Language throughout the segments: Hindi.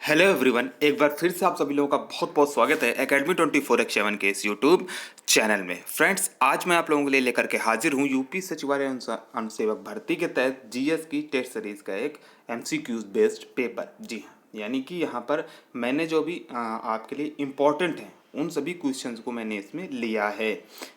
हेलो एवरीवन, एक बार फिर से आप सभी लोगों का बहुत बहुत स्वागत है एकेडमी 24/7 के इस यूट्यूब चैनल में। फ्रेंड्स, आज मैं आप लोगों के लिए लेकर के हाजिर हूं यूपी सचिवालय अनुसेवक भर्ती के तहत जीएस की टेस्ट सीरीज का एक एमसीक्यूज बेस्ड पेपर। जी हाँ, यानी कि यहाँ पर मैंने जो भी आपके लिए इम्पोर्टेंट हैं उन सभी क्वेश्चंस को मैंने इसमें लिया है।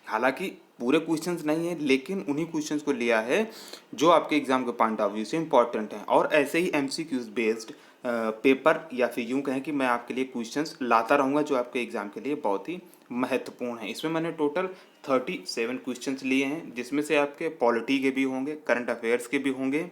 हालांकि पूरे क्वेश्चंस नहीं है, लेकिन उन्हीं क्वेश्चंस को लिया है जो आपके एग्जाम के पॉइंट ऑफ व्यू से इम्पोर्टेंट हैं। और ऐसे ही एमसीक्यूज बेस्ड पेपर या फिर यूँ कहें कि मैं आपके लिए क्वेश्चंस लाता रहूँगा जो आपके एग्ज़ाम के लिए बहुत ही महत्वपूर्ण है। इसमें मैंने टोटल 37 क्वेश्चंस लिए हैं, जिसमें से आपके पॉलिटी के भी होंगे, करंट अफेयर्स के भी होंगे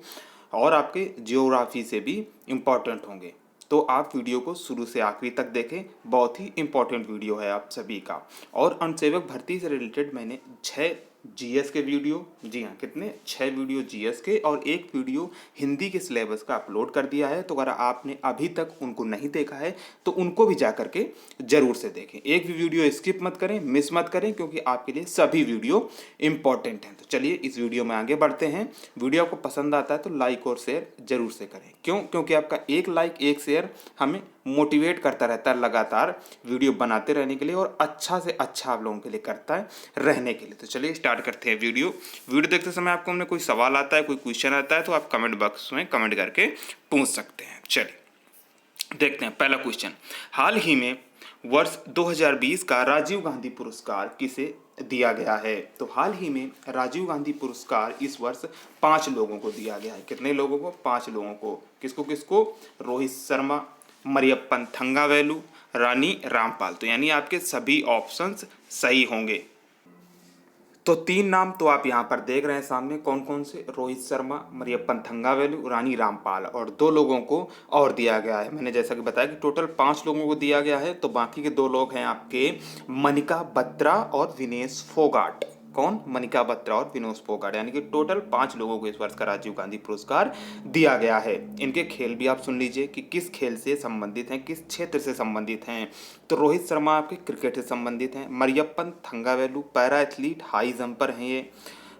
और आपके जियोग्राफी से भी इम्पॉर्टेंट होंगे। तो आप वीडियो को शुरू से आखिरी तक देखें, बहुत ही इम्पोर्टेंट वीडियो है आप सभी का। और अनुसेवक भर्ती से रिलेटेड मैंने 6 जीएस के वीडियो, जी हाँ कितने, 6 वीडियो जीएस के और एक वीडियो हिंदी के सिलेबस का अपलोड कर दिया है। तो अगर आपने अभी तक उनको नहीं देखा है तो उनको भी जा करके जरूर से देखें। एक भी वीडियो स्किप मत करें, मिस मत करें, क्योंकि आपके लिए सभी वीडियो इंपॉर्टेंट हैं। तो चलिए इस वीडियो में आगे बढ़ते हैं। वीडियो आपको पसंद आता है तो लाइक और शेयर जरूर से करें। क्यों? क्योंकि आपका एक लाइक एक शेयर हमें मोटिवेट करता रहता है लगातार वीडियो बनाते रहने के लिए और अच्छा से अच्छा आप लोगों के लिए करता है रहने के लिए। तो चलिए स्टार्ट करते हैं वीडियो देखते समय आपको हमने कोई सवाल आता है, कोई क्वेश्चन आता है तो आप कमेंट बॉक्स में कमेंट करके पूछ सकते हैं। चलिए देखते हैं पहला क्वेश्चन। हाल ही में वर्ष 2020 का राजीव गांधी पुरस्कार किसे दिया गया है? तो हाल ही में राजीव गांधी पुरस्कार इस वर्ष 5 लोगों को दिया गया है। कितने लोगों को? 5 लोगों को। किसको किसको? रोहित शर्मा, मरियप्पन थंगावेलु, रानी रामपाल। तो यानी आपके सभी ऑप्शंस सही होंगे। तो 3 नाम तो आप यहाँ पर देख रहे हैं सामने, कौन कौन से? रोहित शर्मा, मरियप्पन थंगावेलु, रानी रामपाल। और 2 लोगों को और दिया गया है। मैंने जैसा कि बताया कि टोटल 5 लोगों को दिया गया है, तो बाकी के 2 लोग हैं आपके मनिका बत्रा और विनेश फोगाट। कौन? मनिका बत्रा और विनोद फोगाट। यानी कि टोटल 5 लोगों को इस वर्ष का राजीव गांधी पुरस्कार दिया गया है। इनके खेल भी आप सुन लीजिए कि किस खेल से संबंधित हैं, किस क्षेत्र से संबंधित हैं। तो रोहित शर्मा आपके क्रिकेट से संबंधित हैं, Mariyappan Thangavelu para athlete high jumper हैं ये,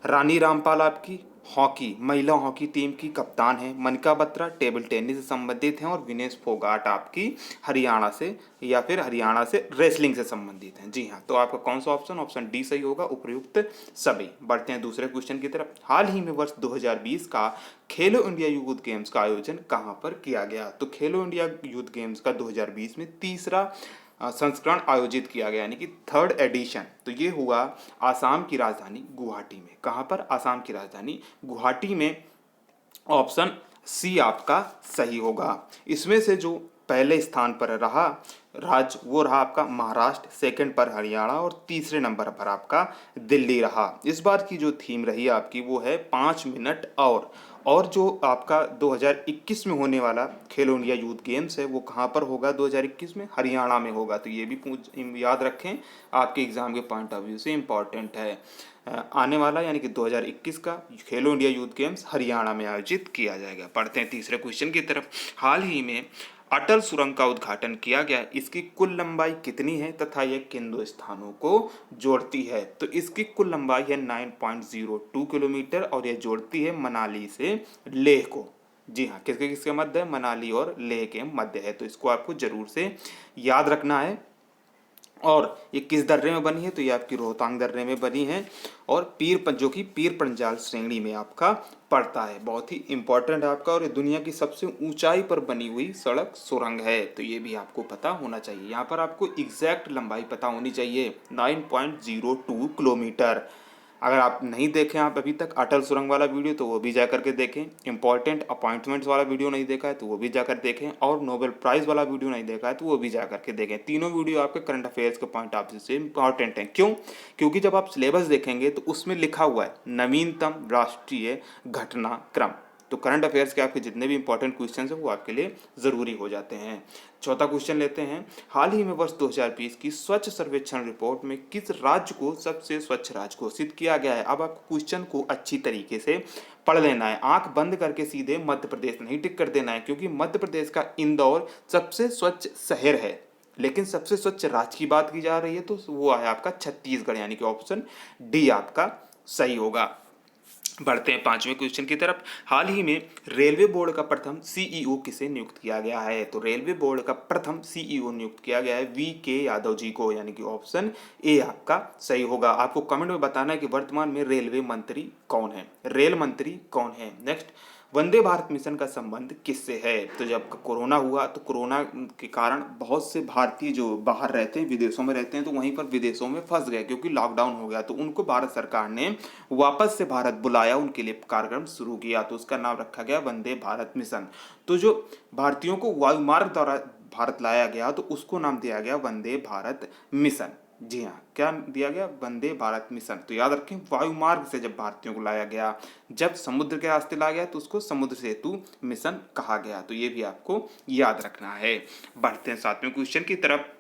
रानी रामपाल आपकी हॉकी, महिला हॉकी टीम की कप्तान है, मनिका बत्रा टेबल टेनिस से संबंधित हैं और विनेश फोगाट आपकी हरियाणा से या फिर हरियाणा से रेसलिंग से संबंधित हैं। जी हाँ, तो आपका कौन सा ऑप्शन? ऑप्शन डी सही होगा, उपयुक्त सभी। बढ़ते हैं दूसरे क्वेश्चन की तरफ। हाल ही में वर्ष 2020 का खेलो इंडिया यूथ गेम्स का आयोजन कहाँ पर किया गया? तो खेलो इंडिया यूथ गेम्स का 2020 में तीसरा संस्करण आयोजित किया गया, यानी कि 3rd एडिशन। तो ये हुआ आसाम की राजधानी गुवाहाटी में। कहाँ पर? आसाम की राजधानी गुवाहाटी में। ऑप्शन सी आपका सही होगा। इसमें से जो पहले स्थान पर रहा राज्य वो रहा आपका महाराष्ट्र, सेकंड पर हरियाणा और तीसरे नंबर पर आपका दिल्ली रहा। इस बार की जो थीम रही आपकी वो है 5 मिनट और जो आपका 2021 में होने वाला खेलो इंडिया यूथ गेम्स है वो कहाँ पर होगा? 2021 में हरियाणा में होगा। तो ये भी याद रखें, आपके एग्जाम के पॉइंट ऑफ व्यू से इम्पॉर्टेंट है। आने वाला यानी कि 2021 का खेलो इंडिया यूथ गेम्स हरियाणा में आयोजित किया जाएगा। पढ़ते हैं तीसरे क्वेश्चन की तरफ। हाल ही में अटल सुरंग का उद्घाटन किया गया, इसकी कुल लंबाई कितनी है तथा यह किन 2 स्थानों को जोड़ती है? तो इसकी कुल लंबाई है 9.02 किलोमीटर और यह जोड़ती है मनाली से लेह को। जी हाँ, किसके किसके मध्य है? मनाली और लेह के मध्य है। तो इसको आपको जरूर से याद रखना है। और ये किस दर्रे में बनी है? तो ये आपकी रोहतांग दर्रे में बनी है और जो कि पीर पंजाल श्रेणी में आपका पड़ता है। बहुत ही इंपॉर्टेंट है आपका, और ये दुनिया की सबसे ऊंचाई पर बनी हुई सड़क सुरंग है। तो ये भी आपको पता होना चाहिए। यहाँ पर आपको एग्जैक्ट लंबाई पता होनी चाहिए, 9.02 किलोमीटर। अगर आप नहीं देखें आप अभी तक अटल सुरंग वाला वीडियो तो वो भी जा करके देखें। इंपॉर्टेंट अपॉइंटमेंट्स वाला वीडियो नहीं देखा है तो वो भी जाकर देखें, और नोबेल प्राइज़ वाला वीडियो नहीं देखा है तो वो भी जा करके देखें। तीनों वीडियो आपके करंट अफेयर्स के पॉइंट ऑफ व्यू से इंपॉर्टेंट हैं। क्यों? क्योंकि जब आप सिलेबस देखेंगे तो उसमें लिखा हुआ है नवीनतम राष्ट्रीय घटनाक्रम। तो करंट अफेयर्स के आपके जितने भी इंपॉर्टेंट क्वेश्चन हैं वो आपके लिए ज़रूरी हो जाते हैं। चौथा क्वेश्चन लेते हैं। हाल ही में वर्ष 2020 की स्वच्छ सर्वेक्षण रिपोर्ट में किस राज्य को सबसे स्वच्छ राज्य घोषित किया गया है? अब आपको क्वेश्चन को अच्छी तरीके से पढ़ लेना है, आंख बंद करके सीधे मध्य प्रदेश नहीं टिक कर देना है, क्योंकि मध्य प्रदेश का इंदौर सबसे स्वच्छ शहर है, लेकिन सबसे स्वच्छ राज्य की बात की जा रही है तो वो है आपका छत्तीसगढ़, यानी कि ऑप्शन डी आपका सही होगा। बढ़ते हैं पांचवें क्वेश्चन की तरफ। हाल ही में रेलवे बोर्ड का प्रथम सीईओ किसे नियुक्त किया गया है? तो रेलवे बोर्ड का प्रथम सीईओ नियुक्त किया गया है वी यादव जी को, यानी कि ऑप्शन ए आपका सही होगा। आपको कमेंट में बताना है कि वर्तमान में रेलवे मंत्री कौन है, रेल मंत्री कौन है। नेक्स्ट, वंदे भारत मिशन का संबंध किससे है? तो जब कोरोना हुआ तो कोरोना के कारण बहुत से भारतीय जो बाहर रहते हैं, विदेशों में रहते हैं, तो वहीं पर विदेशों में फंस गए क्योंकि लॉकडाउन हो गया। तो उनको भारत सरकार ने वापस से भारत बुलाया, उनके लिए कार्यक्रम शुरू किया, तो उसका नाम रखा गया वंदे भारत मिशन। तो जो भारतीयों को वायुमार्ग द्वारा भारत लाया गया तो उसको नाम दिया गया वंदे भारत मिशन। जी हाँ, क्या दिया गया? वंदे भारत मिशन। तो याद रखें, वायुमार्ग से जब भारतीयों को लाया गया, जब समुद्र के रास्ते लाया गया तो उसको समुद्र सेतु मिशन कहा गया। तो ये भी आपको याद रखना है। बढ़ते हैं सातवें क्वेश्चन की तरफ।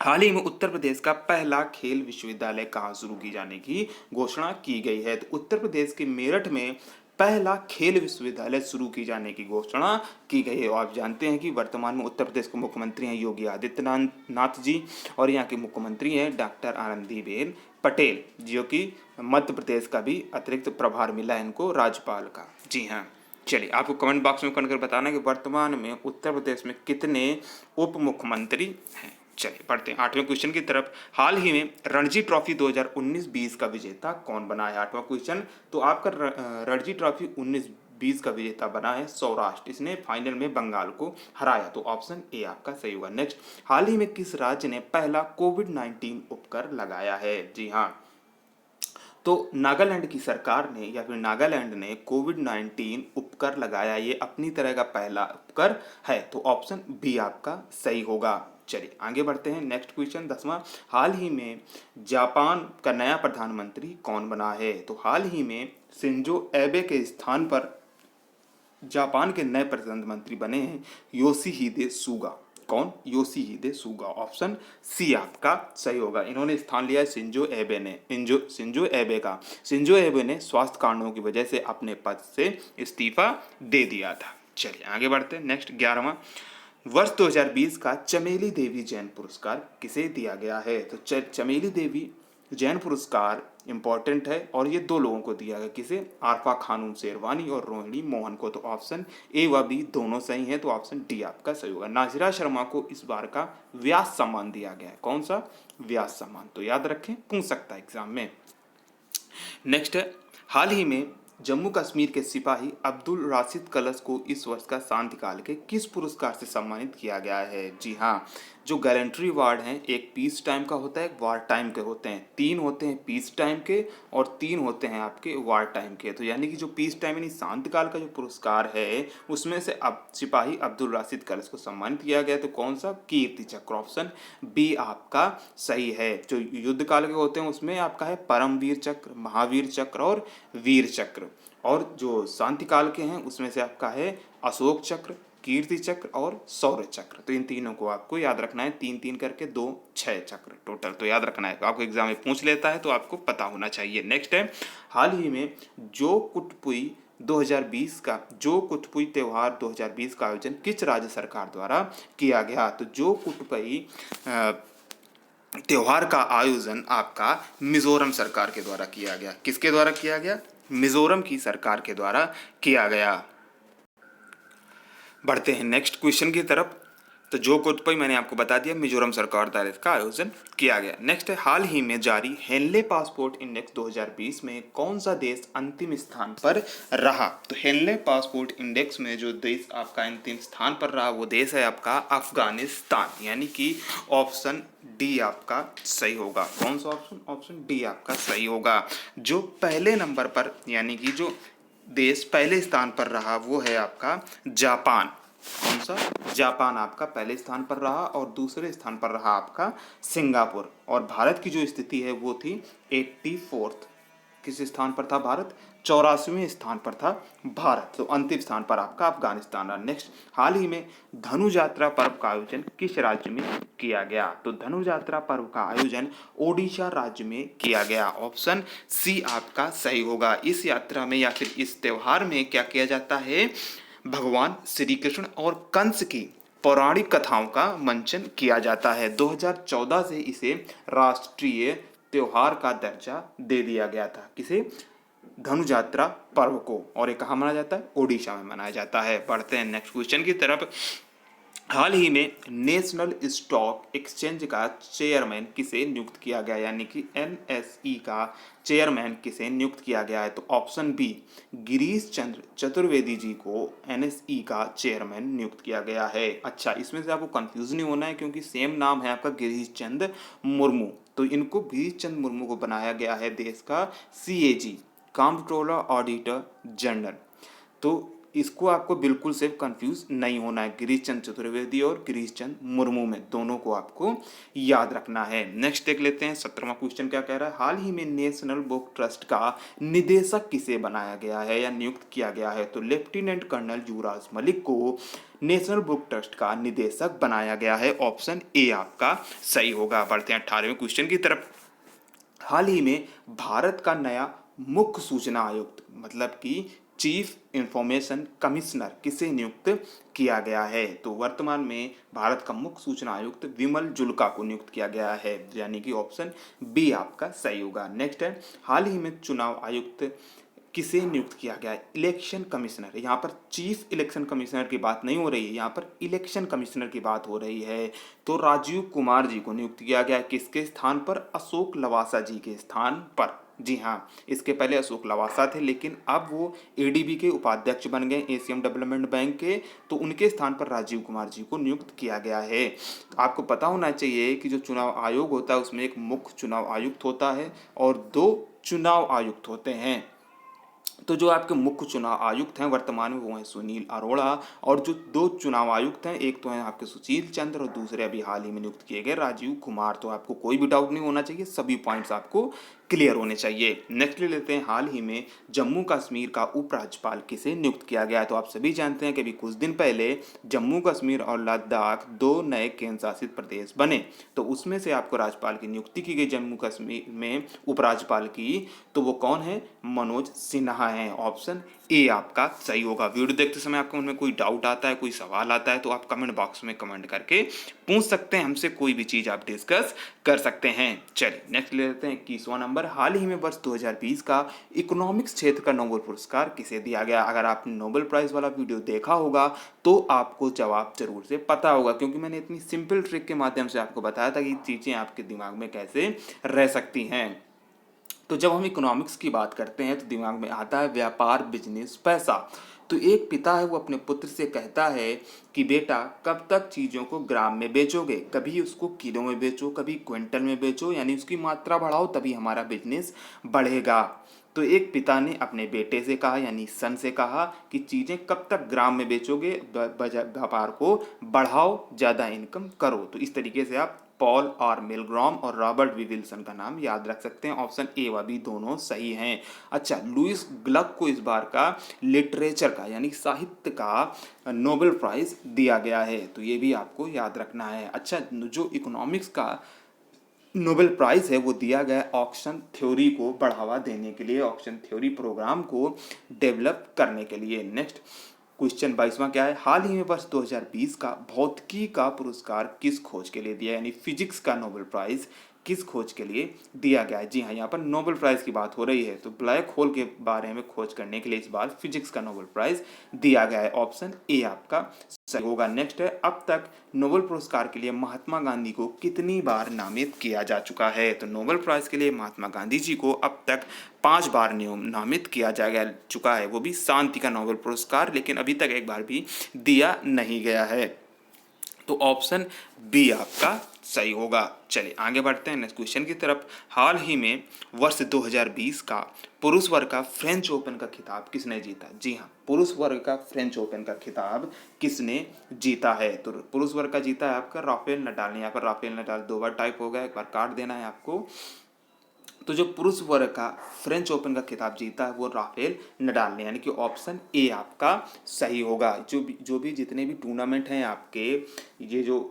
हाल ही में उत्तर प्रदेश का पहला खेल विश्वविद्यालय कहाँ शुरू की जाने की घोषणा की गई है? तो उत्तर प्रदेश के मेरठ में पहला खेल विश्वविद्यालय शुरू की जाने की घोषणा की गई है। और आप जानते हैं कि वर्तमान में उत्तर प्रदेश के मुख्यमंत्री हैं योगी आदित्यनाथ जी, और यहाँ के मुख्यमंत्री हैं डॉक्टर आनंदीबेन पटेल, जो कि मध्य प्रदेश का भी अतिरिक्त प्रभार मिला है इनको, राज्यपाल का। जी हाँ, चलिए आपको कमेंट बॉक्स में कर बताना कि वर्तमान में उत्तर प्रदेश में कितने उप मुख्यमंत्री हैं। चलिए बढ़ते हैं आठवें क्वेश्चन की तरफ। हाल ही में रणजी ट्रॉफी 2019-20 का विजेता कौन बना है? आठवां क्वेश्चन। तो आपका रणजी ट्रॉफी 19-20 का विजेता बना है सौराष्ट्र, इसने फाइनल में बंगाल को हराया। तो ऑप्शन ए आपका सही होगा। नेक्स्ट, हाल ही में किस राज्य ने पहला कोविड-19 उपकर लगाया है? जी हाँ, तो नागालैंड की सरकार ने या फिर नागालैंड ने कोविड-19 उपकर लगाया। ये अपनी तरह का पहला उपकर है, तो ऑप्शन बी आपका सही होगा। चलिए आगे बढ़ते हैं। Next question 10वां। हाल ही में जापान का नया प्रधानमंत्री कौन बना है? तो हाल ही में शिंजो एबे के स्थान पर जापान के नए प्रधानमंत्री बने हैं योशिहिदे सुगा। कौन? Yoshihide Suga. ऑप्शन सी आपका सही होगा। इन्होंने स्थान लिया है शिंजो एबे ने, शिंजो एबे का। शिंजो एबे ने स्वास्थ्य कारणों की वजह से अपने पद से इस्तीफा दे दिया था। चलिए आगे बढ़ते हैं। नेक्स्ट 11वां। वर्ष 2020 का चमेली देवी जैन पुरस्कार किसे दिया गया है? तो चमेली देवी जैन पुरस्कार इंपॉर्टेंट है और ये दो लोगों को दिया गया। किसे? आरफा खानूम शेरवानी और रोहिणी मोहन को। तो ऑप्शन ए व बी दोनों सही है, तो ऑप्शन डी आपका सही होगा। नाजिरा शर्मा को इस बार का व्यास सम्मान दिया गया है। कौन सा? व्यास सम्मान। तो याद रखें, पूछ सकता है एग्जाम में। नेक्स्ट है, हाल ही में जम्मू कश्मीर के सिपाही अब्दुल राशिद कलश को इस वर्ष का शांति काल के किस पुरस्कार से सम्मानित किया गया है? जी हाँ, जो गैलेंट्री अवार्ड हैं, एक पीस टाइम का होता है, एक वार टाइम के होते हैं। 3 होते हैं पीस टाइम के और 3 होते हैं आपके वार टाइम के। तो यानी कि जो पीस टाइम यानी शांति काल का जो पुरस्कार है, उसमें से अब सिपाही अब्दुल राशिद कलश को सम्मानित किया गया। तो कौन सा? कीर्ति चक्र। ऑप्शन बी आपका सही है। जो युद्ध काल के होते हैं उसमें आपका है परमवीर चक्र, महावीर चक्र और वीर चक्र। और जो शांति काल के हैं उसमें से आपका है अशोक चक्र, कीर्ति चक्र और शौर्य चक्र। तो इन तीनों को आपको याद रखना है, 3-3 करके 2 6 चक्र टोटल। तो याद रखना है, आपको एग्जाम में पूछ लेता है तो आपको पता होना चाहिए। नेक्स्ट है, हाल ही में जो कुटपुई 2020 त्यौहार 2020 का आयोजन किस राज्य सरकार द्वारा किया गया? तो जो कुटुंबी त्योहार का आयोजन आपका मिजोरम सरकार के द्वारा किया गया। किसके द्वारा किया गया? मिजोरम की सरकार के द्वारा किया गया। बढ़ते हैं नेक्स्ट क्वेश्चन की तरफ। तो जो कुटुंबी मैंने आपको बता दिया, मिजोरम सरकार द्वारा इसका आयोजन किया गया। नेक्स्ट है, हाल ही में जारी हेनले पासपोर्ट इंडेक्स 2020 में कौन सा देश अंतिम स्थान पर रहा? तो हेनले पासपोर्ट इंडेक्स में जो देश आपका अंतिम स्थान पर रहा वो देश है आपका अफगानिस्तान, यानी कि ऑप्शन डी आपका सही होगा। कौन सा ऑप्शन? ऑप्शन डी आपका सही होगा। जो पहले नंबर पर यानी कि जो देश पहले स्थान पर रहा वो है आपका जापान। कौन सा? जापान आपका पहले स्थान पर रहा और दूसरे स्थान पर रहा आपका सिंगापुर। और भारत की जो स्थिति है वो थी 84th। किस स्थान पर था भारत? 84वें स्थान पर था भारत। तो अंतिम स्थान पर आपका अफगानिस्तान रहा। नेक्स्ट, हाल ही में धनु यात्रा पर्व का आयोजन किस राज्य में किया गया? तो धनु यात्रा पर्व का आयोजन ओडिशा राज्य में किया गया। ऑप्शन सी आपका सही होगा। इस यात्रा में या फिर इस त्योहार में क्या किया जाता है? भगवान श्री कृष्ण और कंस की पौराणिक कथाओं का मंचन किया जाता है। 2014 से इसे राष्ट्रीय त्योहार का दर्जा दे दिया गया था। किसे? धनु यात्रा पर्व को, और ये कहाँ मनाया जाता है? ओडिशा में मनाया जाता है। बढ़ते हैं नेक्स्ट क्वेश्चन की तरफ। हाल ही में नेशनल स्टॉक एक्सचेंज का चेयरमैन किसे नियुक्त किया गया, यानी कि एनएसई का चेयरमैन किसे नियुक्त किया गया है? तो ऑप्शन बी, गिरीश चंद्र चतुर्वेदी जी को एनएसई का चेयरमैन नियुक्त किया गया है। अच्छा, इसमें से आपको कंफ्यूज नहीं होना है क्योंकि सेम नाम है आपका गिरीश चंद्र मुर्मू, तो इनको गिरीश चंद्र मुर्मू को बनाया गया है देश का सीएजी, कंट्रोलर ऑडिटर जनरल। तो इसको आपको बिल्कुल से कंफ्यूज नहीं होना है, गिरीश चंद्र चतुर्वेदी और गिरीश चंद्र मुर्मू में, दोनों को आपको याद रखना है। नेक्स्ट देख लेते हैं 17वां क्वेश्चन क्या कह रहा है। हाल ही में नेशनल बुक ट्रस्ट का निदेशक किसे बनाया गया है या नियुक्त किया गया है? तो लेफ्टिनेंट कर्नल युवराज मलिक को नेशनल बुक ट्रस्ट का निदेशक बनाया गया है। ऑप्शन ए आपका सही होगा। बढ़ते हैं 18वें क्वेश्चन की तरफ। हाल ही में भारत का नया मुख्य सूचना आयुक्त, मतलब कि चीफ इंफॉर्मेशन कमिश्नर किसे नियुक्त किया गया है? तो वर्तमान में भारत का मुख्य सूचना आयुक्त विमल जुल्का को नियुक्त किया गया है, यानी कि ऑप्शन बी आपका सही होगा। नेक्स्ट है, हाल ही में चुनाव आयुक्त किसे नियुक्त किया गया है? इलेक्शन कमिश्नर, यहाँ पर चीफ इलेक्शन कमिश्नर की बात नहीं हो रही है, यहाँ पर इलेक्शन कमिश्नर की बात हो रही है। तो राजीव कुमार जी को नियुक्त किया गया है, किसके स्थान पर? अशोक लवासा जी के स्थान पर। जी हाँ, इसके पहले अशोक लवासा थे, लेकिन अब वो एडीबी के उपाध्यक्ष बन गए, एशियन डेवलपमेंट बैंक के, तो उनके स्थान पर राजीव कुमार जी को नियुक्त किया गया है। तो आपको पता होना चाहिए कि जो चुनाव आयोग होता है उसमें एक मुख्य चुनाव आयुक्त होता है और 2 चुनाव आयुक्त होते हैं। तो जो आपके मुख्य चुनाव आयुक्त हैं वर्तमान में वो हैं सुनील अरोड़ा, और जो 2 चुनाव आयुक्त हैं, एक तो हैं आपके सुशील चंद्र और दूसरे अभी हाल ही में नियुक्त किए गए राजीव कुमार। तो आपको कोई भी डाउट नहीं होना चाहिए, सभी पॉइंट्स आपको क्लियर होने चाहिए। नेक्स्ट ले लेते हैं, हाल ही में जम्मू कश्मीर का उपराज्यपाल किसे नियुक्त किया गया है? तो आप सभी जानते हैं कि अभी कुछ दिन पहले जम्मू कश्मीर और लद्दाख 2 नए केंद्र शासित प्रदेश बने, तो उसमें से आपको राज्यपाल की नियुक्ति की गई जम्मू कश्मीर में उपराज्यपाल की, तो वो कौन है? मनोज सिन्हा है। ऑप्शन ए आपका सही होगा। वीडियो देखते समय आपको उनमें कोई डाउट आता है, कोई सवाल आता है, तो आप कमेंट बॉक्स में कमेंट करके पूछ सकते हैं हमसे, कोई भी चीज आप डिस्कस कर सकते हैं। चलिए नेक्स्ट ले लेते हैं 21वां नंबर। हाल ही में वर्ष 2020 का इकोनॉमिक्स क्षेत्र का नोबेल पुरस्कार किसे दिया गया? अगर आपने नोबेल प्राइज वाला वीडियो देखा होगा तो आपको जवाब जरूर से पता होगा, क्योंकि मैंने इतनी सिंपल ट्रिक के माध्यम से आपको बताया था कि चीजें आपके दिमाग में कैसे रह सकती हैं। तो जब हम इकोनॉमिक्स की बात करते हैं तो दिमाग में आता है व्यापार, बिजनेस, पैसा। तो एक पिता है वो अपने पुत्र से कहता है कि बेटा कब तक चीज़ों को ग्राम में बेचोगे, कभी उसको किलो में बेचो, कभी क्विंटल में बेचो, यानी उसकी मात्रा बढ़ाओ, तभी हमारा बिजनेस बढ़ेगा। तो एक पिता ने अपने बेटे से कहा, यानी सन से कहा कि चीज़ें कब तक ग्राम में बेचोगे, व्यापार को बढ़ाओ, ज़्यादा इनकम करो। तो इस तरीके से आप पॉल आर मिलग्रॉम और रॉबर्ट वी विल्सन का नाम याद रख सकते हैं। ऑप्शन ए व बी दोनों सही हैं। अच्छा, लुइस ग्लक को इस बार का लिटरेचर का यानी साहित्य का नोबेल प्राइज दिया गया है, तो ये भी आपको याद रखना है। अच्छा, जो इकोनॉमिक्स का नोबेल प्राइज है वो दिया गया ऑक्शन थ्योरी को बढ़ावा देने के लिए, ऑक्शन थ्योरी प्रोग्राम को डेवलप करने के लिए। नेक्स्ट क्वेश्चन 22वां क्या है? हाल ही में वर्ष 2020 का भौतिकी का पुरस्कार किस खोज के लिए दिया, यानी फिजिक्स का नोबेल प्राइज किस खोज के लिए दिया गया है? जी हाँ, यहाँ पर नोबेल प्राइज की बात हो रही है, तो ब्लैक होल के बारे में खोज करने के लिए इस बार फिजिक्स का नोबेल प्राइज दिया गया है। ऑप्शन ए आपका सही होगा। नेक्स्ट है, अब तक नोबेल पुरस्कार के लिए महात्मा गांधी को कितनी बार नामित किया जा चुका है? तो नोबेल प्राइज के लिए महात्मा गांधी जी को अब तक 5 बार नामित किया जा चुका है, वो भी शांति का नोबेल पुरस्कार, लेकिन अभी तक एक बार भी दिया नहीं गया है। तो ऑप्शन बी आपका सही होगा। चलिए आगे बढ़ते हैं नेक्स्ट क्वेश्चन की तरफ। हाल ही में वर्ष 2020 का पुरुष वर्ग का फ्रेंच ओपन का खिताब किसने जीता? जी हाँ, पुरुष वर्ग का फ्रेंच ओपन का खिताब किसने जीता है? तो पुरुष वर्ग का जीता है आपका राफेल नडाल ने। यहाँ पर राफेल नडाल 2 बार टाइप हो गया, एक बार काट देना है आपको। तो जो पुरुष वर्ग का फ्रेंच ओपन का खिताब जीता है वो राफेल नडाल ने, यानी कि ऑप्शन ए आपका सही होगा। जो भी जितने भी टूर्नामेंट हैं आपके, ये जो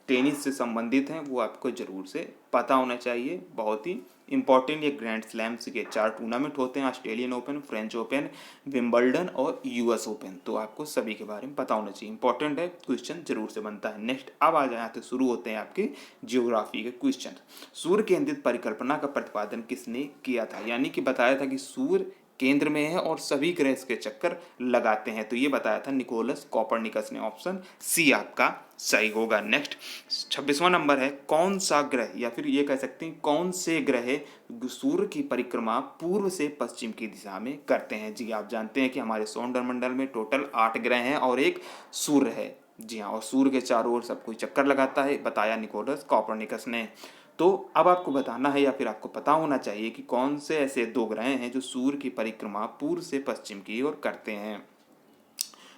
टेनिस से संबंधित हैं, वो आपको जरूर से पता होना चाहिए। बहुत ही इंपॉर्टेंट ये ग्रैंड स्लैम्स के 4 टूर्नामेंट होते हैं, Australian open, French open, Wimbledon और यूएस ओपन। तो आपको सभी के बारे में पता होना चाहिए, इंपॉर्टेंट है, क्वेश्चन जरूर से बनता है। नेक्स्ट अब आ जाते शुरू होते हैं आपके जियोग्राफी के क्वेश्चन। सूर्य केंद्रित परिकल्पना का प्रतिपादन किसने किया था? यानी कि बताया था कि सूर्य केंद्र में है और सभी ग्रह इसके चक्कर लगाते हैं। तो ये बताया था निकोलस कॉपरनिकस ने। ऑप्शन सी आपका सही होगा। नेक्स्ट 26वां नंबर है, कौन सा ग्रह या फिर ये कह सकते हैं कौन से ग्रह सूर्य की परिक्रमा पूर्व से पश्चिम की दिशा में करते हैं। जी आप जानते हैं कि हमारे सौर मंडल में टोटल 8 ग्रह हैं और एक सूर्य है। जी हाँ, और सूर्य के चारों ओर सब कोई चक्कर लगाता है, बताया निकोलस कॉपरनिकस ने। तो अब आपको बताना है या फिर आपको पता होना चाहिए कि कौन से ऐसे 2 ग्रह हैं जो सूर्य की परिक्रमा पूर्व से पश्चिम की ओर करते हैं।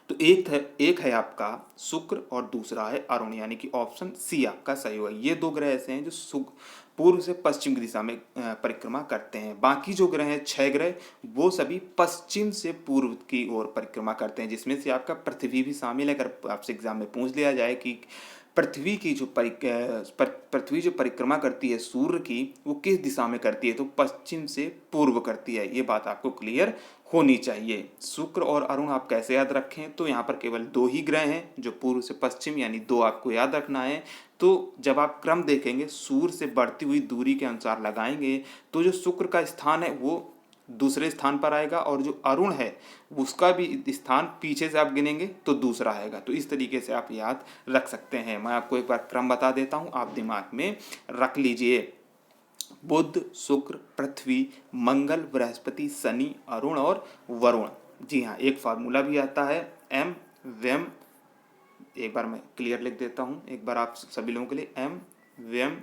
तो एक है आपका शुक्र और दूसरा है अरुण, यानी कि ऑप्शन सी आपका सही होगा। ये 2 ग्रह ऐसे हैं जो पूर्व से पश्चिम की दिशा में परिक्रमा करते हैं। बाकी जो ग्रह हैं 6 ग्रह, वो सभी पश्चिम से पूर्व की ओर परिक्रमा करते हैं, जिसमें से आपका पृथ्वी भी शामिल है। अगर आपसे एग्जाम में पूछ लिया जाए कि पृथ्वी जो परिक्रमा करती है सूर्य की, वो किस दिशा में करती है, तो पश्चिम से पूर्व करती है। ये बात आपको क्लियर होनी चाहिए। शुक्र और अरुण आप कैसे याद रखें, तो यहाँ पर केवल 2 ही ग्रह हैं जो पूर्व से पश्चिम, यानी 2 आपको याद रखना है। तो जब आप क्रम देखेंगे सूर्य से बढ़ती हुई दूरी के अनुसार लगाएंगे, तो जो शुक्र का स्थान है वो दूसरे स्थान पर आएगा और जो अरुण है उसका भी स्थान पीछे से आप गिनेंगे तो दूसरा आएगा। तो इस तरीके से आप याद रख सकते हैं। मैं आपको एक बार क्रम बता देता हूँ, आप दिमाग में रख लीजिए। बुध, शुक्र, पृथ्वी, मंगल, बृहस्पति, शनि, अरुण और वरुण। जी हाँ, एक फार्मूला भी आता है एम व्यम, एक बार मैं क्लियर लिख देता हूँ एक बार आप सभी लोगों के लिए, एम व्यम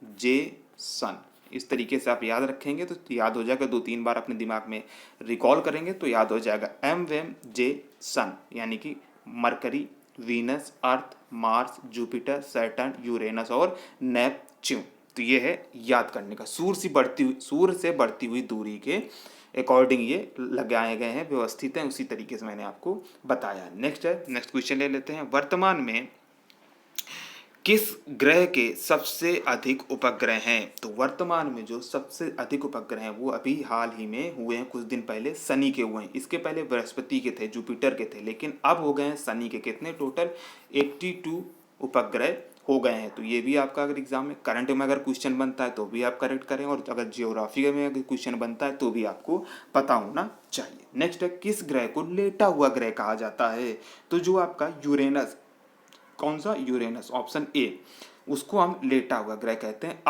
जे सन। इस तरीके से आप याद रखेंगे तो याद हो जाएगा। 2-3 बार अपने दिमाग में रिकॉल करेंगे तो याद हो जाएगा। एम वेम जे सन, यानी कि मरकरी, वीनस, अर्थ, मार्स, जुपिटर, सैटर्न, यूरेनस और नेपच्यून। तो ये है याद करने का। सूर्य से बढ़ती हुई दूरी के अकॉर्डिंग ये लगाए गए हैं, व्यवस्थित हैं, उसी तरीके से मैंने आपको बताया। नेक्स्ट क्वेश्चन ले लेते हैं। वर्तमान में किस ग्रह के सबसे अधिक उपग्रह हैं? तो वर्तमान में जो सबसे अधिक उपग्रह हैं वो अभी हाल ही में हुए हैं, कुछ दिन पहले शनि के हुए हैं। इसके पहले बृहस्पति के थे, जुपिटर के थे, लेकिन अब हो गए हैं शनि के। कितने? टोटल 82 उपग्रह हो गए हैं। तो ये भी आपका अगर एग्जाम में करंट में अगर क्वेश्चन बनता है तो भी आप करेक्ट करें, और अगर जियोग्राफी में अगर क्वेश्चन बनता है तो भी आपको पता होना चाहिए। नेक्स्ट है, किस ग्रह को लेटा हुआ ग्रह कहा जाता है? तो जो आपका यूरेनस, कौन सा? यूरेनस, ऑप्शन ए, उसको हम लेटा हुआ ग्रह कहते हैं।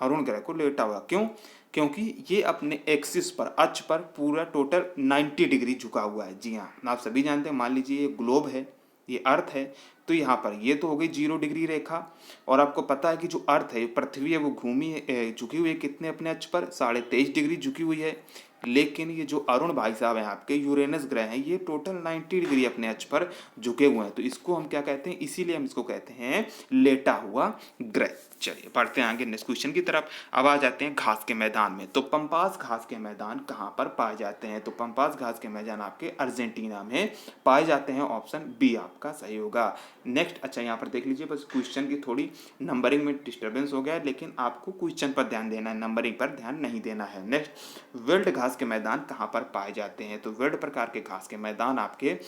अरुण ग्रह को लेटा हुआ क्यों? क्योंकि ये अपने एक्सिस पर, अक्ष पर पूरा टोटल 90 डिग्री झुका हुआ है। जी हाँ, आप सभी जानते हैं। मान लीजिए ये ग्लोब है, ये अर्थ है, तो यहाँ पर ये तो हो गई 0 डिग्री रेखा, और आपको पता है कि जो अर्थ है, पृथ्वी है, वो घूमी है, झुकी हुई है कितने अपने अक्ष पर? 23.5 डिग्री झुकी हुई है। लेकिन ये जो अरुण भाई साहब हैं आपके, यूरेनस ग्रह हैं, ये टोटल 90 डिग्री अपने अक्ष पर झुके हुए हैं। तो इसको हम क्या कहते हैं? इसीलिए हम इसको कहते हैं लेटा हुआ ग्रह। चलिए बढ़ते हैं आगे नेक्स्ट क्वेश्चन की तरफ। अब आ जाते हैं घास के मैदान में। तो पंपास घास के मैदान कहाँ पर पाए जाते हैं? तो पंपास घास के मैदान आपके अर्जेंटीना में पाए जाते हैं। ऑप्शन बी आपका सही होगा। नेक्स्ट, अच्छा यहाँ पर देख लीजिए, बस क्वेश्चन की थोड़ी नंबरिंग में डिस्टर्बेंस हो गया है, लेकिन आपको क्वेश्चन पर ध्यान देना है, नंबरिंग पर ध्यान नहीं देना है। नेक्स्ट, विल्ड घास के मैदान कहाँ पर पाए जाते हैं? तो विल्ड प्रकार के घास के मैदान आपके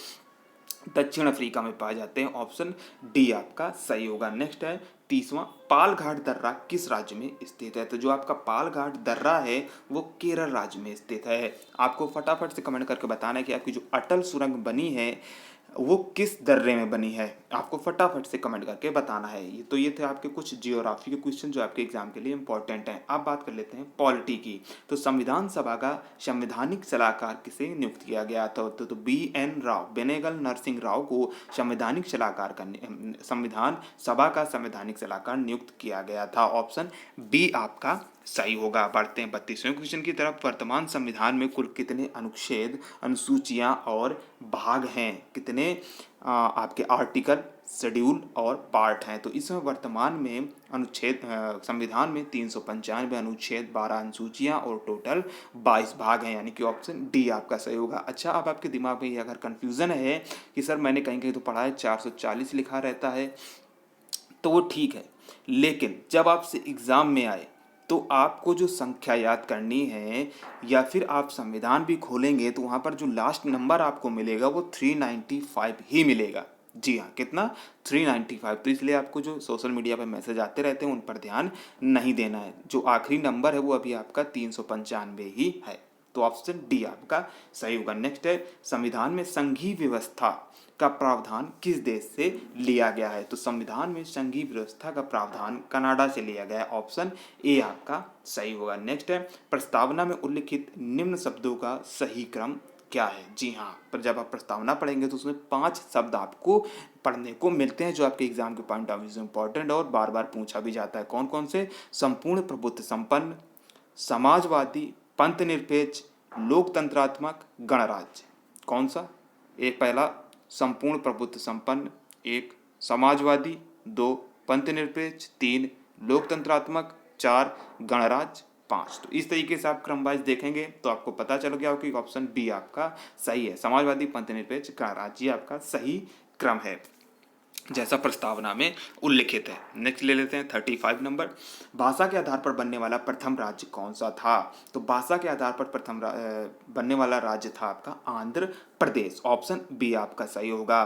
दक्षिण अफ्रीका में पाए जाते हैं। ऑप्शन डी आपका सही होगा। नेक्स्ट है 30वां, पालघाट दर्रा किस राज्य में स्थित है? तो जो आपका पालघाट दर्रा है वो केरल राज्य में स्थित है। आपको फटाफट से कमेंट करके बताना है कि आपकी जो अटल सुरंग बनी है वो किस दर्रे में बनी है। आपको फटाफट से कमेंट करके बताना है। ये थे आपके कुछ जियोग्राफी के क्वेश्चन जो आपके एग्जाम के लिए इंपॉर्टेंट हैं। अब बात कर लेते हैं पॉलिटी की। तो संविधान सभा का संवैधानिक सलाहकार किसे नियुक्त किया गया था? तो BN राव, बेनेगल नरसिंह राव को संविधान सभा का संवैधानिक सलाहकार नियुक्त किया गया था। ऑप्शन बी आपका सही होगा। बढ़ते हैं 32वें क्वेश्चन की तरफ। वर्तमान संविधान में कुल कितने अनुच्छेद, अनुसूचियां और भाग हैं? कितने आपके आर्टिकल, शेड्यूल और पार्ट हैं? तो इसमें वर्तमान में संविधान में 395 अनुच्छेद, 12 अनुसूचियां और टोटल 22 भाग हैं, यानी कि ऑप्शन डी आपका सही होगा। अच्छा, अब आपके दिमाग में ये अगर कन्फ्यूज़न है कि सर मैंने कहीं कहीं तो पढ़ा है 440 लिखा रहता है, तो वो ठीक है, लेकिन जब आपसे एग्ज़ाम में आए तो आपको जो संख्या याद करनी है, या फिर आप संविधान भी खोलेंगे तो वहाँ पर जो लास्ट नंबर आपको मिलेगा वो 395 ही मिलेगा। जी हाँ, कितना? 395। तो इसलिए आपको जो सोशल मीडिया पर मैसेज आते रहते हैं उन पर ध्यान नहीं देना है। जो आखिरी नंबर है वो अभी आपका 395 ही है। तो ऑप्शन डी आपका सही होगा। नेक्स्ट है, संविधान में संघीय व्यवस्था का प्रावधान किस देश से लिया गया है? तो संविधान में संघीय व्यवस्था का प्रावधान कनाडा से लिया गया है। ऑप्शन ए आपका सही होगा। नेक्स्ट है, प्रस्तावना में उल्लिखित निम्न शब्दों का सही क्रम क्या है? जी हाँ, पर जब आप प्रस्तावना पढ़ेंगे तो उसमें 5 शब्द आपको पढ़ने को मिलते हैं जो आपके एग्जाम के पॉइंट ऑफ व्यू से इंपॉर्टेंट और बार बार पूछा भी जाता है। कौन कौन से? संपूर्ण प्रभुत्व संपन्न, समाजवादी, पंथ निरपेक्ष, लोकतंत्रात्मक, गणराज्य। कौन सा? एक पहला संपूर्ण प्रभुत्व संपन्न, 1 समाजवादी, 2 पंथ निरपेक्ष, 3 लोकतंत्रात्मक, 4 गणराज्य, 5। तो इस तरीके से आप क्रम वाइज देखेंगे तो आपको पता चल गया कि ऑप्शन बी आपका सही है। समाजवादी, पंथ निरपेक्ष, गणराज्य आपका सही क्रम है जैसा प्रस्तावना में उल्लिखित है। नेक्स्ट ले लेते हैं 35 नंबर। भाषा के आधार पर बनने वाला प्रथम राज्य कौन सा था? तो भाषा के आधार पर प्रथम बनने वाला राज्य था आपका आंध्र प्रदेश। ऑप्शन बी आपका सही होगा।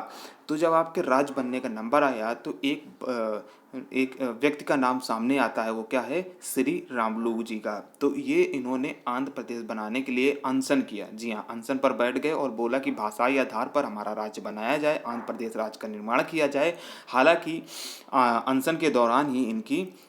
तो जब आपके राज्य बनने का नंबर आया तो एक व्यक्ति का नाम सामने आता है, वो क्या है? श्री रामलू जी का। तो ये इन्होंने आंध्र प्रदेश बनाने के लिए अनशन किया। जी हाँ, अनशन पर बैठ गए और बोला कि भाषाई आधार पर हमारा राज्य बनाया जाए, आंध्र प्रदेश राज्य का निर्माण किया जाए। हालांकि अनशन के दौरान ही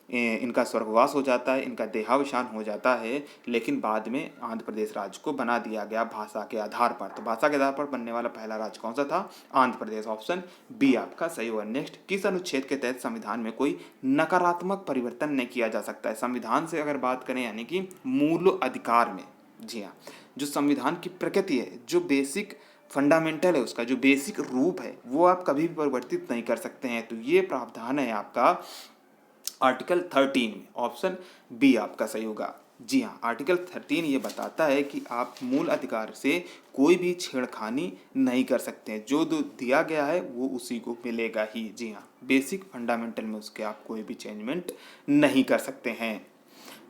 इनका स्वर्गवास हो जाता है, इनका देहावसान हो जाता है, लेकिन बाद में आंध्र प्रदेश राज्य को बना दिया गया भाषा के आधार पर। तो भाषा के आधार पर बनने वाला पहला राज्य कौन सा था? आंध्र प्रदेश। ऑप्शन बी आपका सही होगा। नेक्स्ट, किस अनुच्छेद के तहत संविधान में कोई नकारात्मक परिवर्तन नहीं किया जा सकता है? संविधान से अगर बात करें यानी कि मूल अधिकार में, जी हाँ, जो संविधान की प्रकृति है, जो बेसिक फंडामेंटल है, उसका जो बेसिक रूप है, वो आप कभी भी परिवर्तित नहीं कर सकते हैं। तो ये प्रावधान है आपका आर्टिकल 13 में। ऑप्शन बी आपका सही होगा। जी हाँ, आर्टिकल 13 ये बताता है कि आप मूल अधिकार से कोई भी छेड़खानी नहीं कर सकते हैं। जो दिया गया है वो उसी को मिलेगा ही। जी हाँ, बेसिक फंडामेंटल में उसके आप कोई भी चेंजमेंट नहीं कर सकते हैं।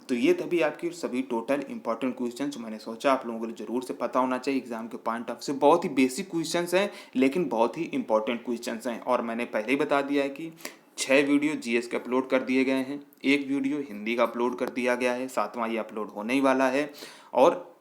तो ये तभी आपकी सभी टोटल इंपॉर्टेंट क्वेश्चन जो मैंने सोचा आप लोगों को जरूर से पता होना चाहिए एग्जाम के पॉइंट ऑफ से। बहुत ही बेसिक क्वेश्चंस हैं लेकिन बहुत ही इंपॉर्टेंट क्वेश्चंस हैं। और मैंने पहले ही बता दिया है कि 6 वीडियो जीएस के अपलोड कर दिए गए हैं, 1 वीडियो हिंदी का अपलोड कर दिया गया है, 7वां ये अपलोड होने ही वाला है। और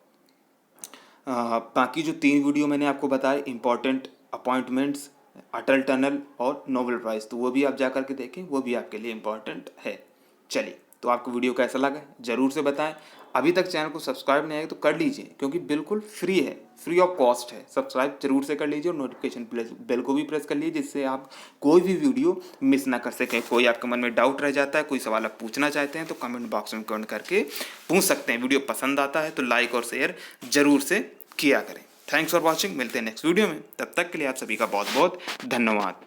बाकी जो 3 वीडियो मैंने आपको बताया इंपॉर्टेंट अपॉइंटमेंट्स, अटल टनल और नोबेल प्राइज़, तो वो भी आप जा करके देखें, वो भी आपके लिए इम्पॉर्टेंट है। चलिए, तो आपको वीडियो कैसा लगा ज़रूर से बताएं। अभी तक चैनल को सब्सक्राइब नहीं आया तो कर लीजिए क्योंकि बिल्कुल फ्री है, फ्री ऑफ कॉस्ट है। सब्सक्राइब जरूर से कर लीजिए और नोटिफिकेशन बेल को भी प्रेस कर लीजिए जिससे आप कोई भी वीडियो मिस ना कर सकें। कोई आपके मन में डाउट रह जाता है, कोई सवाल आप पूछना चाहते हैं तो कमेंट बॉक्स में कमेंट करके पूछ सकते हैं। वीडियो पसंद आता है तो लाइक और शेयर जरूर से किया करें। Thanks for watching. मिलते हैं नेक्स्ट वीडियो में, तब तक के लिए आप सभी का बहुत बहुत धन्यवाद।